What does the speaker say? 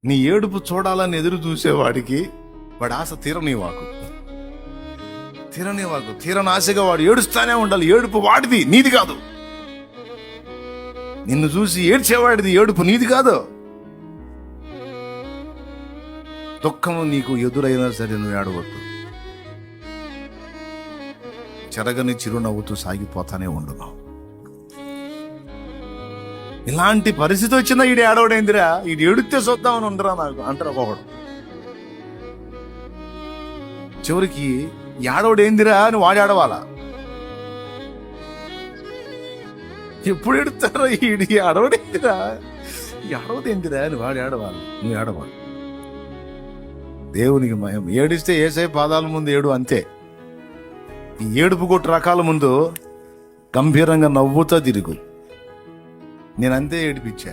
నీ ఏడుపు చూడాలని ఎదురు చూసేవాడికి వాడి ఆశ తీరనివాకు. తీరని ఆశగా వాడు ఏడుస్తానే ఉండాలి. ఏడుపు వాడిది, నీది కాదు. నిన్ను చూసి ఏడ్చేవాడిది, ఏడుపు నీది కాదు. దుఃఖము నీకు ఎదురైనా సరే నువ్వు ఏడవద్దు. చెరగని చిరునవ్వుతూ సాగిపోతానే ఉండును. ఇలాంటి పరిస్థితి వచ్చినా ఈడు ఏడవడైందిరా, ఈడు ఏడితే చూద్దామని ఉండరా నాకు అంటారు ఒకడు. చివరికి ఏడవడేందిరా అని వాడు ఏడవాలా. ఎప్పుడు ఎడుతారో ఈడు ఏడవడేందిరా, ఏడవదేందిరా అని వాడు ఏడవాలి, నువ్వు ఏడవాలి. దేవునికి మయం. ఏడిస్తే ఏసై పాదాల ముందు ఏడు, అంతే. ఈ ఏడుపు కొట్టు రకాల ముందు గంభీరంగా నవ్వుతా తిరుగు. నేనంతే ఏడిపించా.